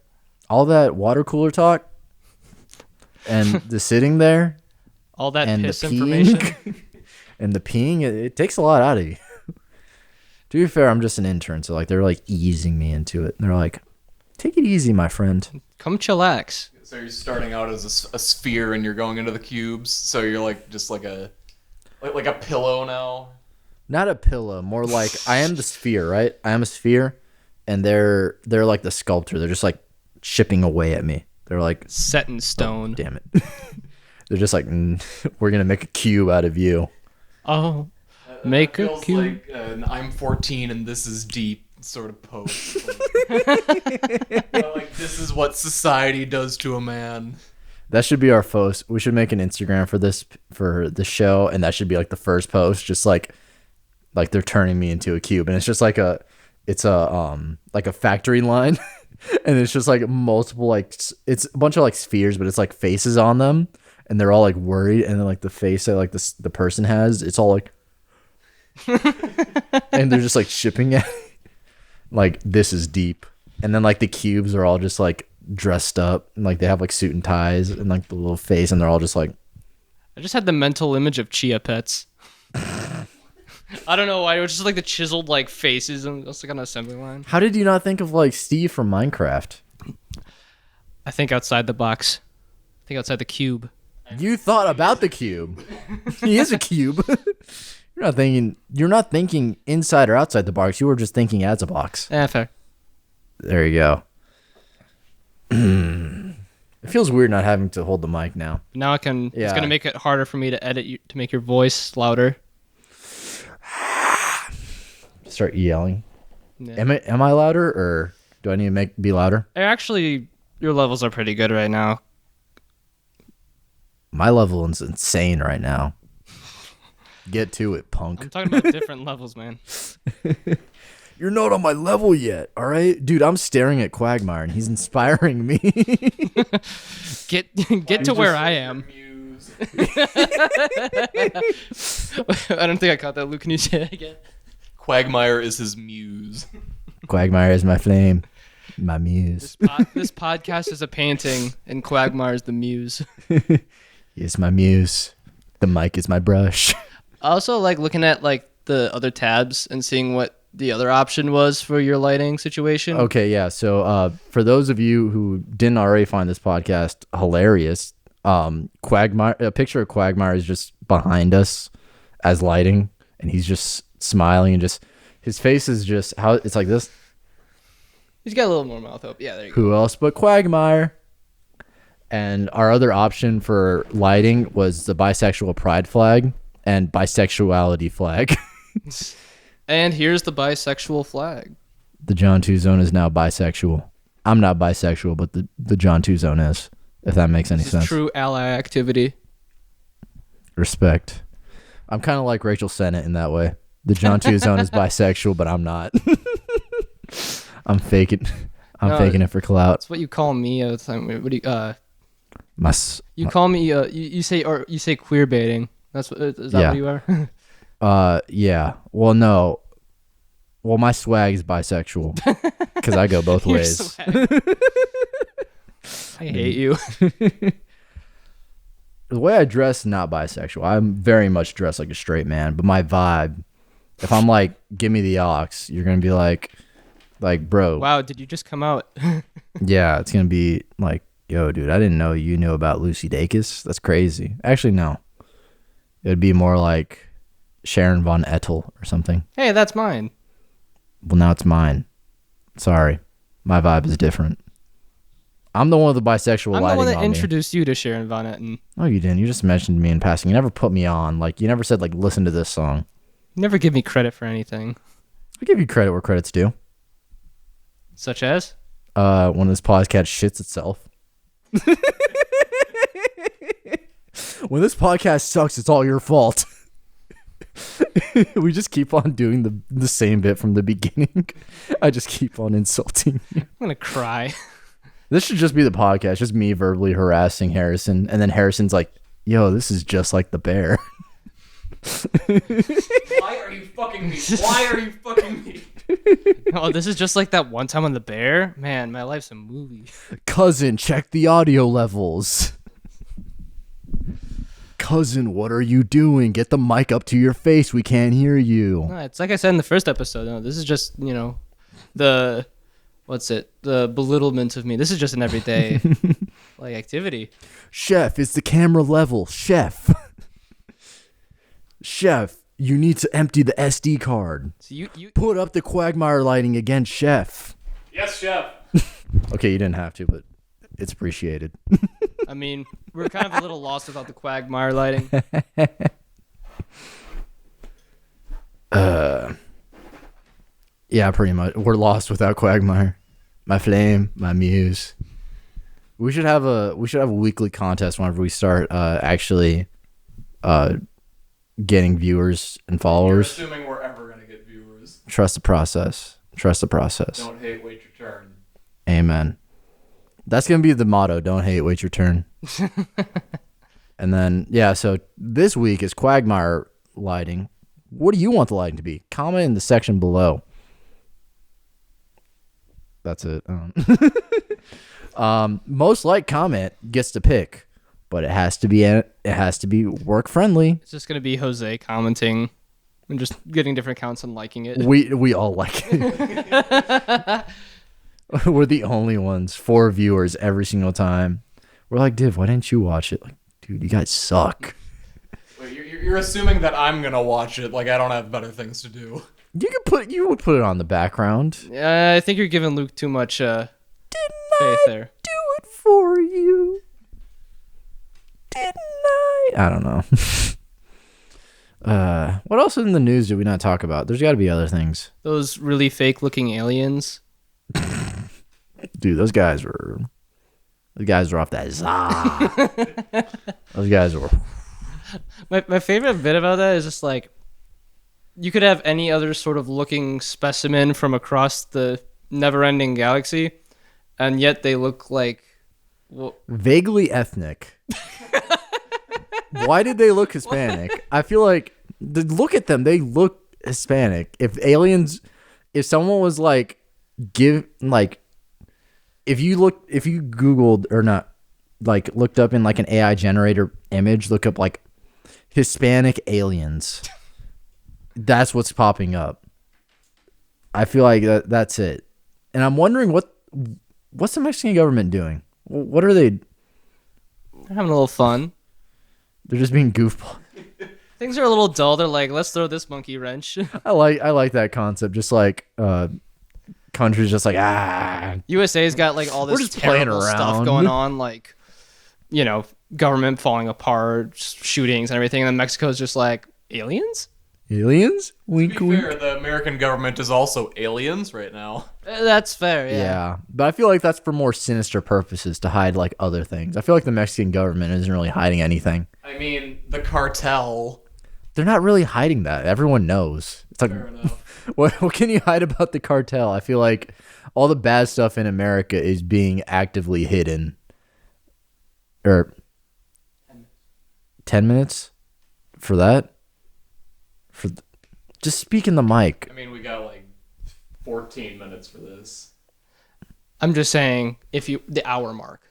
All that water cooler talk, and the sitting there,
All that
and
piss
the
information.
peeing, and the peeing, it takes a lot out of you. To be fair, I'm just an intern, so like they're like easing me into it. And they're like, "Take it easy, my friend."
Come chillax.
So you're starting out as a sphere and you're going into the cubes. So you're like just like a pillow now.
Not a pillow, more like I am the sphere, right? I am a sphere, and they're like the sculptor. They're just like chipping away at me. They're like,
Set in stone.
damn it. They're just like, we're gonna make a cube out of you.
Oh, make a
Feels
cube.
like an I'm 14 and this is deep sort of post. Like this is what society does to a man.
That should be our post. We should make an Instagram for the show, and that should be like the first post, just like they're turning me into a cube, and it's just like a factory line, and it's just like multiple it's a bunch of like spheres, but it's like faces on them, and they're all like worried, and then like the face that like the person has, it's all like, and they're just like shipping it, like this is deep, and then like the cubes are all just like dressed up and like they have like suit and ties and like the little face, and they're all just like,
I just had the mental image of chia pets. I don't know why. It was just like the chiseled like faces and just like on an assembly line.
how did you not think of like Steve from Minecraft?
I think outside the box. I think outside the cube.
You thought about the cube. He is a cube. You're not thinking inside or outside the box. You were just thinking as a box.
Fair.
There you go. It feels weird not having to hold the mic now.
Now I can.
Yeah.
It's gonna make it harder for me to edit you to make your voice louder.
Start yelling.
Yeah.
Am I louder, or do I need to be louder?
Actually, your levels are pretty good right now.
My level is insane right now. Get to it, punk.
I'm talking about different levels, man.
You're not on my level yet, all right? Dude, I'm staring at Quagmire, and he's inspiring me.
Get to where I am. I don't think I caught that, Luke. Can you say that again?
Quagmire is his muse.
Quagmire is my flame, my muse.
This podcast is a painting, and Quagmire is the muse.
Yes, my muse. The mic is my brush.
I also like looking at like the other tabs and seeing what the other option was for your lighting situation.
Okay, yeah. So for those of you who didn't already find this podcast hilarious, Quagmire, a picture of Quagmire is just behind us as lighting, and he's just smiling and just his face is just how it's like this.
He's got a little more mouth open. Yeah, there you go.
Who else but Quagmire? And our other option for lighting was the bisexual pride flag and bisexuality flag.
And here's the bisexual flag.
The John 2 Zone is now bisexual. I'm not bisexual, but the John 2 Zone is, if that makes any
This is
sense.
true ally activity.
Respect. I'm kind of like Rachel Sennett in that way. The John 2 Zone is bisexual, but I'm not. I'm faking. I'm faking it for clout.
That's what you call me all the time. What do you
You
call me you say queer baiting. That's what is that
Yeah.
what you are?
Yeah. Well, no. Well, my swag is bisexual because I go both
Your
ways.
swag. I hate you.
The way I dress, not bisexual. I'm very much dressed like a straight man, but my vibe, if I'm like, give me the aux, you're gonna be like, bro.
Wow, did you just come out?
Yeah, it's gonna be like, yo, dude, I didn't know you knew about Lucy Dacus. That's crazy. Actually, no. It would be more like Sharon Von Ettel or something.
Hey, that's mine.
Well, now it's mine. Sorry, my vibe is different. I'm the one with the bisexual
I'm
lighting
the one that
on
introduced you to Sharon Von Etten.
No, you didn't. You just mentioned me in passing. You never put me on. Like, you never said, like, listen to this song.
You never give me credit for anything.
I give you credit where credit's due.
Such as?
When this podcast shits itself. When this podcast sucks, it's all your fault. We just keep on doing the same bit from the beginning. I just keep on insulting you.
I'm gonna cry.
This should just be the podcast, just me verbally harassing Harrison, and then Harrison's like, yo, this is just like the bear.
Why are you fucking me? Why are you fucking me?
Oh, this is just like that one time on the bear? Man, my life's a movie.
Cousin, check the audio levels. Cousin, what are you doing? Get the mic up to your face. We can't hear you.
No, it's like I said in the first episode. No, this is just, the belittlement of me. This is just an everyday like activity.
Chef, is the camera level? Chef. Chef, you need to empty the SD card.
So you
Put up the Quagmire lighting again, Chef.
Yes, chef.
Okay, you didn't have to, but it's appreciated.
I mean, we're kind of a little lost without the Quagmire lighting.
Yeah, pretty much. We're lost without Quagmire. My flame, my muse. We should have a weekly contest whenever we start actually getting viewers and
You're
followers.
assuming we're ever gonna get viewers.
Trust the process. Trust the process.
Don't hate, wait your turn.
Amen. That's gonna be the motto. Don't hate, wait your turn. And then so this week is Quagmire lighting. What do you want the lighting to be? Comment in the section below. That's it. Most liked comment gets to pick, but it has to be work friendly.
It's just gonna be Jose commenting and just getting different accounts and liking it.
We all like it. We're the only ones, 4 viewers every single time. We're like, Div, why didn't you watch it? Like, dude, you guys suck.
Wait, you're assuming that I'm gonna watch it, like I don't have better things to do.
You would put it on the background.
I think you're giving Luke too much faith there.
Do it for you. Didn't I? I don't know. What else in the news did we not talk about? There's got to be other things.
Those really fake looking aliens.
Dude, those guys were off that za. Those guys were.
My favorite bit about that is just like you could have any other sort of looking specimen from across the never-ending galaxy, and yet they look like, well,
Vaguely ethnic. Why did they look Hispanic? I feel like look at them. They look Hispanic. If someone was like, if you Googled or not, like looked up in like an AI generator image, look up like Hispanic aliens. That's what's popping up. I feel like that's it. And I'm wondering what's the Mexican government doing? What are they?
they're having a little fun.
They're just being goofball.
Things are a little dull. They're like, let's throw this monkey wrench.
I like that concept. Just like countries, just like
USA's got like all
We're
this
just playing
terrible
around.
stuff going on, like, you know, government falling apart, shootings and everything. And then Mexico's just like, aliens?
aliens. Wink,
To be
wink.
fair, the American government is also aliens right now.
That's fair, yeah.
Yeah, but I feel like that's for more sinister purposes to hide like other things. I feel like the Mexican government isn't really hiding anything.
I mean, the cartel.
They're not really hiding that. Everyone knows. It's like,
Fair enough.
what can you hide about the cartel? I feel like all the bad stuff in America is being actively hidden. Or 10 minutes for that? Just speak in the mic.
I mean, we got like 14 minutes for this.
I'm just saying, the hour mark.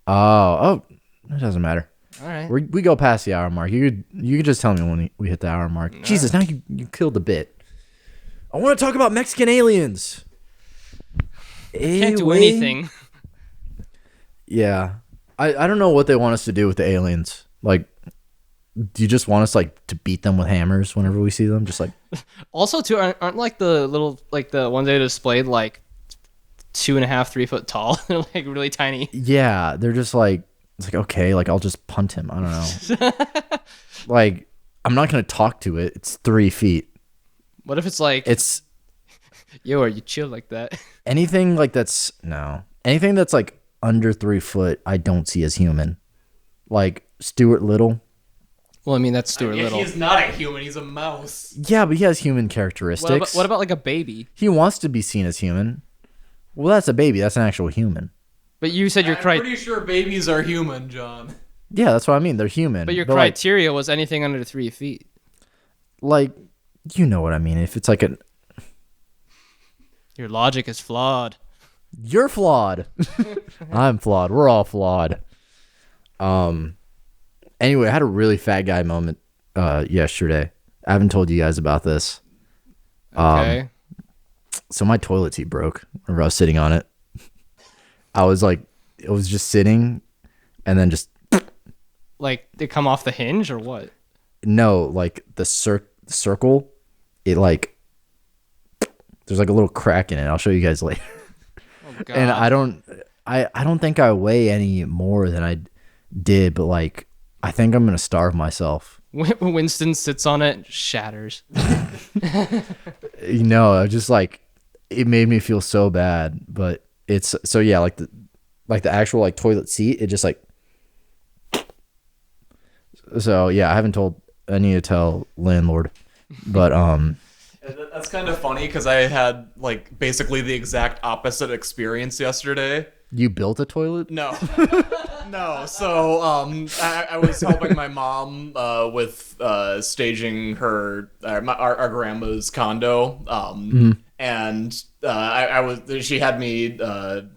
Oh, it doesn't matter.
All right.
We go past the hour mark. You could just tell me when we hit the hour mark. Jesus, now you killed the bit. I want to talk about Mexican aliens.
Can't do anything.
Yeah. I don't know what they want us to do with the aliens. Like, do you just want us like to beat them with hammers whenever we see them? Just like
Also, too, aren't like the little, like the ones they displayed like 2.5, 3 foot tall? They're like really tiny.
yeah, they're just like it's like okay, like I'll just punt him. I don't know. Like I'm not gonna talk to it. It's 3 feet.
What if it's like,
It's
yo, are you chill like that?
anything like anything that's like under 3 foot. I don't see as human. Like Stuart Little.
Well, I mean, that's Stuart
Yeah,
Little.
he's not a human, he's a mouse.
Yeah, but he has human characteristics.
What about like a baby?
He wants to be seen as human. Well, that's a baby. That's an actual human.
But you said your
I'm pretty sure babies are human, John.
Yeah, that's what I mean. They're human.
but your
like,
criteria was anything under 3 feet.
like, you know what I mean. If it's like
Your logic is flawed.
you're flawed. I'm flawed. We're all flawed. Anyway, I had a really fat guy moment yesterday. I haven't told you guys about this.
Okay.
So my toilet seat broke whenever I was sitting on it. I was just sitting and then just
Like they come off the hinge or what?
no, like the circle, it like there's like a little crack in it. I'll show you guys later.
Oh God.
And I don't think I weigh any more than I did, but like I think I'm gonna starve myself.
Winston sits on it, shatters.
You know, I just like it made me feel so bad. But it's so yeah, like the actual like toilet seat, it just like so yeah. I need to tell landlord, but
That's kind of funny because I had like basically the exact opposite experience yesterday.
you built a toilet?
No, no. So I was helping my mom with staging our grandma's condo. And she had me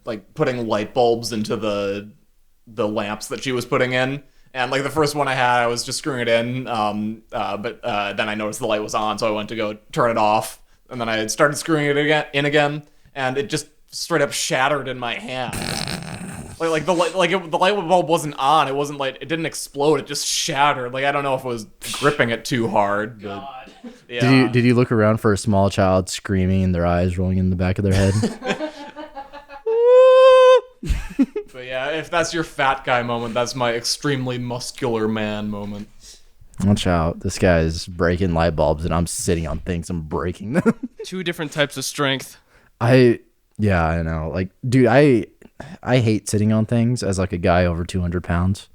like putting light bulbs into the lamps that she was putting in. And like the first one I had, I was just screwing it in. But then I noticed the light was on, so I went to go turn it off. And then I started screwing it again, and it just straight up shattered in my hand. Like the light bulb wasn't on. It wasn't like it didn't explode. It just shattered. Like I don't know if it was gripping it too hard. But, yeah.
Did you look around for a small child screaming and their eyes rolling in the back of their head?
But yeah, if that's your fat guy moment, that's my extremely muscular man moment.
Watch out. This guy's breaking light bulbs and I'm sitting on things and breaking them.
2 different types of strength.
Yeah, I know. Like, dude, I hate sitting on things as like a guy over 200 pounds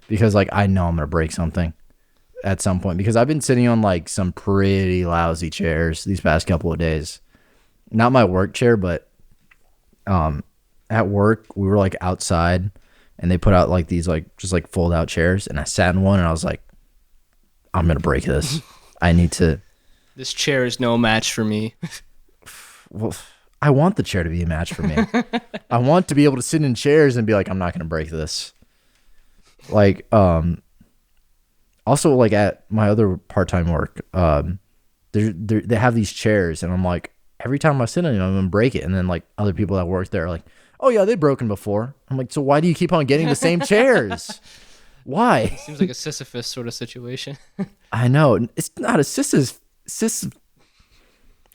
because like I know I'm gonna break something. at some point because I've been sitting on like some pretty lousy chairs these past couple of days. Not my work chair, but at work we were like outside and they put out like these like just like fold out chairs and I sat in one and I was like, I'm gonna break this. I need to.
This chair is no match for me.
Well, I want the chair to be a match for me. I want to be able to sit in chairs and be like, I'm not gonna break this. Like, also like at my other part-time work, they have these chairs and I'm like, every time I sit in them, I'm gonna break it. And then like other people that work there are like, oh yeah, they've broken before. I'm like, so why do you keep on getting the same chairs? Why?
Seems like a Sisyphus sort of situation.
I know. It's not a it's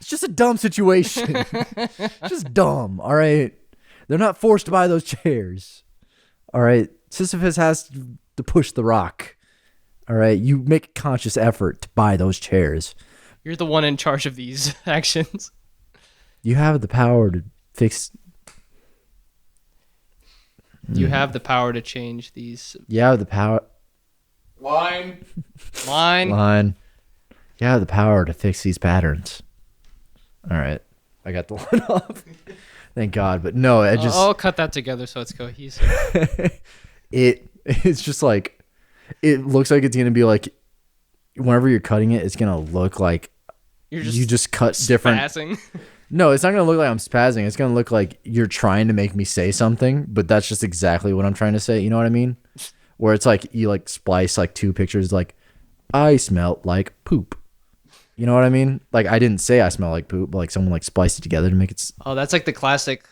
just a dumb situation. It's just dumb, all right? They're not forced to buy those chairs. All right? Sisyphus has to push the rock. All right? You make a conscious effort to buy those chairs.
You're the one in charge of these actions.
You have the power to fix.
You have the power to change these.
You have the power.
Line.
Line. You have the power to fix these patterns. All right. I got the line off. Thank God. But no, I just.
I'll cut that together so it's cohesive.
It's just like, it looks like it's going to be like, whenever you're cutting it, it's going to look like
You're
you just cut different.
Spazzing.
No, it's not going to look like I'm spazzing. It's going to look like you're trying to make me say something, but that's just exactly what I'm trying to say. You know what I mean? Where it's like you like splice like two pictures like, I smell like poop. You know what I mean? Like I didn't say I smell like poop, but like someone like spliced it together to make it.
Oh, that's like the classic,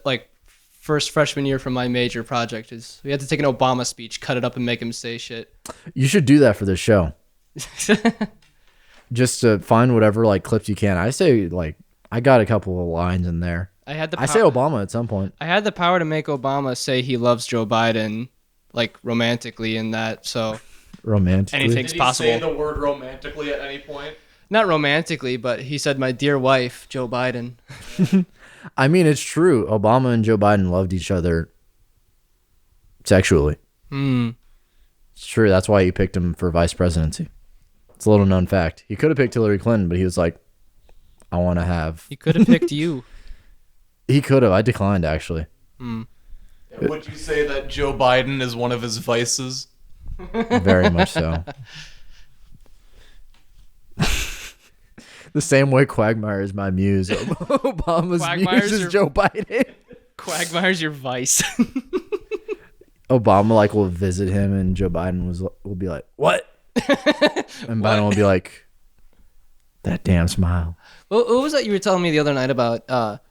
like first freshman year from my major project is we had to take an Obama speech, cut it up and make him say shit.
You should do that for this show. Just to find whatever like clips you can. I say like, I got a couple of lines in there. I say Obama at some point.
I had the power to make Obama say he loves Joe Biden, like romantically in that. So
Romantically.
anything's
Did he
possible.
say the word romantically at any point?
Not romantically, but he said, "My dear wife, Joe Biden."
I mean, it's true. Obama and Joe Biden loved each other sexually. It's true. That's why he picked him for vice presidency. It's a little known fact. He could have picked Hillary Clinton, but he was like, I want to have.
He could have picked you.
He could have. I declined, actually.
Would you say that Joe Biden is one of his vices?
Very much so. The same way Quagmire is my muse. Obama's
Quagmire's
muse is Joe Biden.
Quagmire's your vice.
Obama like will visit him, and Joe Biden will be like, "What?" And Biden will be like, "That damn smile."
What was that you were telling me the other night about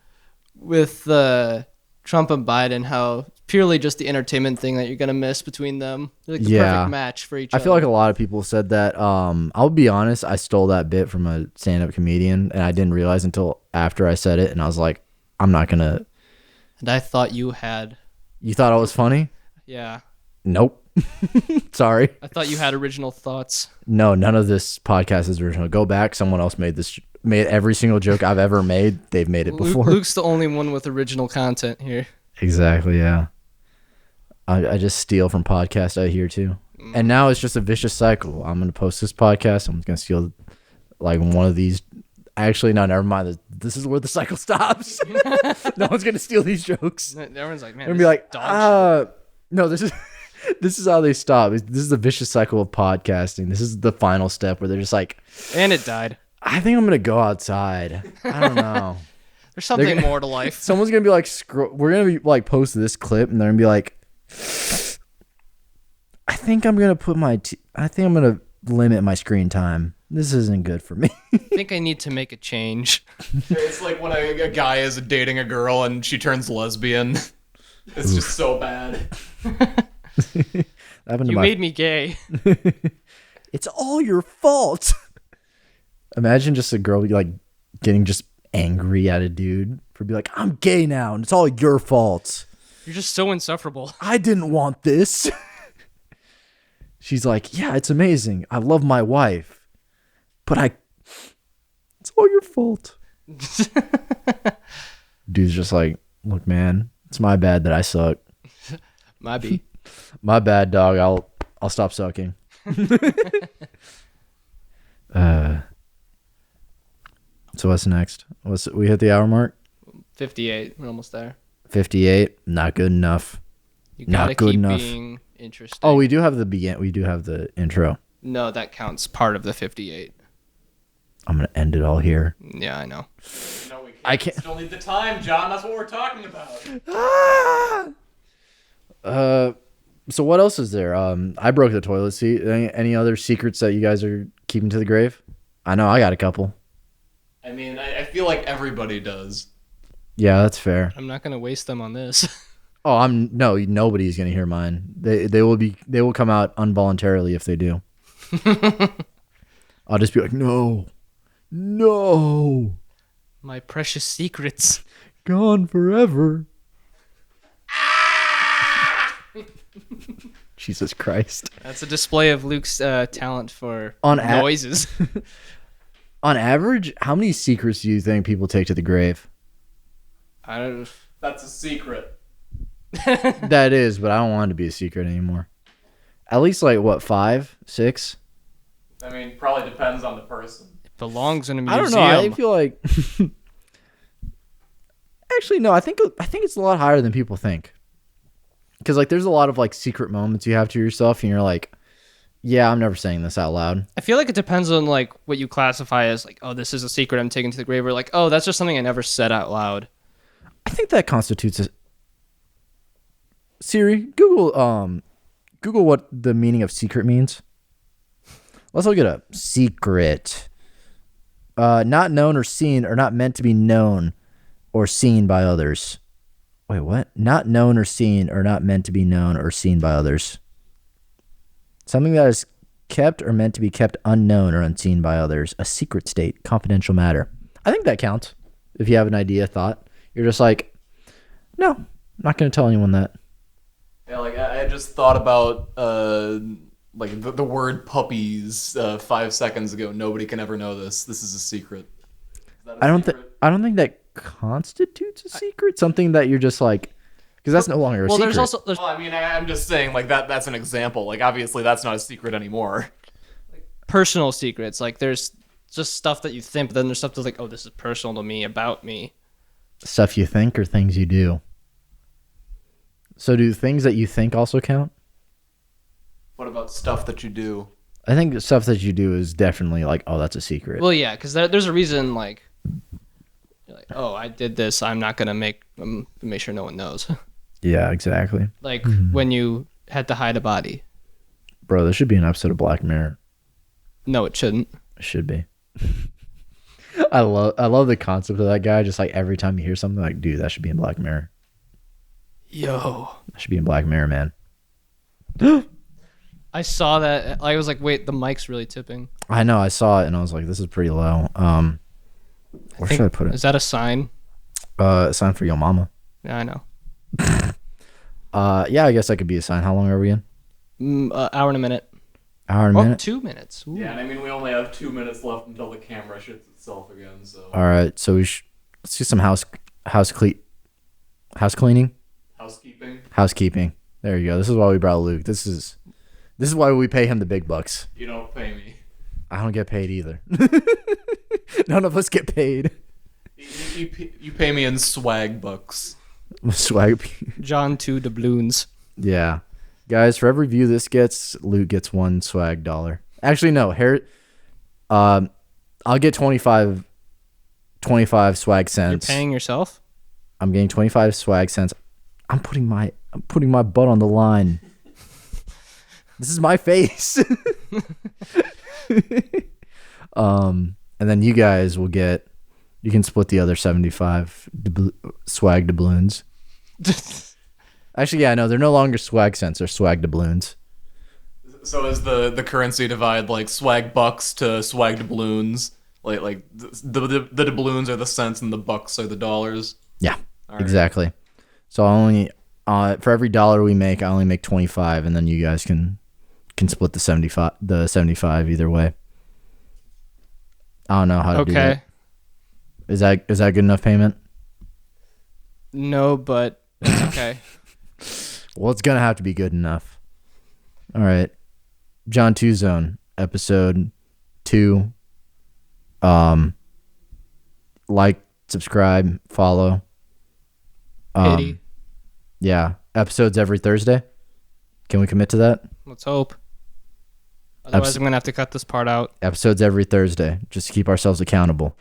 with Trump and Biden? How purely just the entertainment thing that you're gonna miss between them. They're like the perfect match for each other.
I feel like a lot of people said that. I'll be honest, I stole that bit from a stand-up comedian, and I didn't realize until after I said it, and I was like, I'm not gonna.
And I thought you had.
You thought I was funny?
Yeah.
Nope. Sorry.
I thought you had original thoughts.
No, none of this podcast is original. Go back. Someone else made every single joke I've ever made. They've made it before.
Luke's the only one with original content here.
Exactly. Yeah. I just steal from podcasts I hear too. And now it's just a vicious cycle. I'm going to post this podcast. I'm going to steal like one of these. Actually, no, never mind. This is where the cycle stops. No one's going to steal these jokes.
Everyone's like, man,
And be like, no, this is how they stop. This is the vicious cycle of podcasting. This is the final step where they're just like,
and it died.
I think I'm going to go outside. I don't know.
There's something more to life.
Someone's going to be like, we're going to be like, post this clip and they're going to be like, I think I'm going to limit my screen time. This isn't good for me.
I think I need to make a change.
It's like when a guy is dating a girl and she turns lesbian. It's just so bad.
You made me gay.
It's all your fault. Imagine just a girl like getting just angry at a dude for being like, I'm gay now and it's all your fault.
You're just so insufferable.
I didn't want this. She's like, yeah, it's amazing. I love my wife. But it's all your fault. Dude's just like, look, man, it's my bad that I suck.
My B.
My bad, dog. I'll stop sucking. So what's next? We hit the hour mark?
58. We're almost there.
58. Not good enough.
You
Not
gotta
good
keep
enough.
being interesting.
Oh, we do have the intro.
No, that counts part of the 58.
I'm gonna end it all here.
Yeah, I know.
No, we can't.
I can't-
Still need the time, John. That's what we're talking about.
So what else is there? I broke the toilet seat. Any other secrets that you guys are keeping to the grave? I know I got a couple.
I mean, I feel like everybody does.
Yeah, that's fair.
I'm not gonna waste them on this.
Oh, nobody's gonna hear mine. They will come out involuntarily if they do. I'll just be like, no,
My precious secrets.
gone forever. Jesus Christ.
That's a display of Luke's talent for
On
noises.
On average, how many secrets do you think people take to the grave?
I don't.
That's a secret.
That is, but I don't want it to be a secret anymore. At least like what, 5, 6?
I mean, probably depends on the person.
It belongs in a
I
museum.
don't know. I feel like actually no. I think it's a lot higher than people think. Because like there's a lot of like secret moments you have to yourself, and you're like, yeah, I'm never saying this out loud.
I feel like it depends on like what you classify as like, oh, this is a secret I'm taking to the grave, or like, oh, that's just something I never said out loud.
I think that constitutes a Siri, Google what the meaning of secret means. Let's look it up. Secret. Not known or seen or not meant to be known or seen by others. Wait, what? Not known or seen or not meant to be known or seen by others. Something that is kept or meant to be kept unknown or unseen by others. A secret state, confidential matter. I think that counts. If you have an idea, thought, you're just like, no, I'm not going to tell anyone that.
Yeah, like I just thought about like the word puppies 5 seconds ago. Nobody can ever know this. This is a secret. Is that a secret?
I don't think that constitutes a secret. Something that you're just like, because that's no longer a secret.
There's also
Well, I mean, I'm just saying like that's an example. Like obviously that's not a secret anymore.
personal secrets. Like there's just stuff that you think, but then there's stuff that's like, oh, this is personal to me, about me.
Stuff you think or things you do. So do things that you think also count?
What about stuff that you do?
I think the stuff that you do is definitely like, oh, that's a secret.
Well, yeah, because there's a reason like, you're like, oh, I did this. I'm not gonna make sure no one knows.
Yeah, exactly.
Like when you had to hide a body.
Bro, there should be an episode of Black Mirror.
No, it shouldn't.
It should be. I love the concept of that guy. Just like every time you hear something, like, dude, that should be in Black Mirror.
Yo,
That should be in Black Mirror, man.
I saw that. I was like, wait, the mic's really tipping.
I know. I saw it and I was like, this is pretty low. Where should I put it?
Is that a sign?
A sign for your mama.
Yeah, I know.
Yeah, I guess that could be a sign. How long are we in?
Hour and a minute.
Hour and a minute.
2 minutes. Ooh.
Yeah, and I mean we only have 2 minutes left until the camera shits itself again. So
All right, so let's do some housekeeping. Housekeeping. There you go. This is why we brought Luke. This is why we pay him the big bucks.
You don't pay me.
I don't get paid either. None of us get paid.
You pay me in swag bucks.
Swag.
John 2 doubloons.
Yeah, guys. For every view this gets, Luke gets $1 swag dollar. Actually, no. I'll get 25 swag cents.
You're paying yourself?
I'm getting 25 swag cents. I'm putting my butt on the line. This is my face. And then you guys will get. You can split the other 75 swag doubloons. Actually, yeah, no, they're no longer swag cents. They're swag doubloons.
So is the currency divide like swag bucks to swag doubloons? Like the doubloons are the cents and the bucks are the dollars?
Yeah,
All right.
exactly. So I only for every dollar we make, I only make 25, and then you guys can split the 75 either way. I don't know how to do that.
Okay.
Is that good enough payment?
No, but it's okay.
Well, it's gonna have to be good enough. All right. John 2 Zone, episode 2. Like, subscribe, follow.
Pity.
Yeah, episodes every Thursday. Can we commit to that?
Let's hope. Otherwise, I'm going to have to cut this part out.
Episodes every Thursday, just to keep ourselves accountable.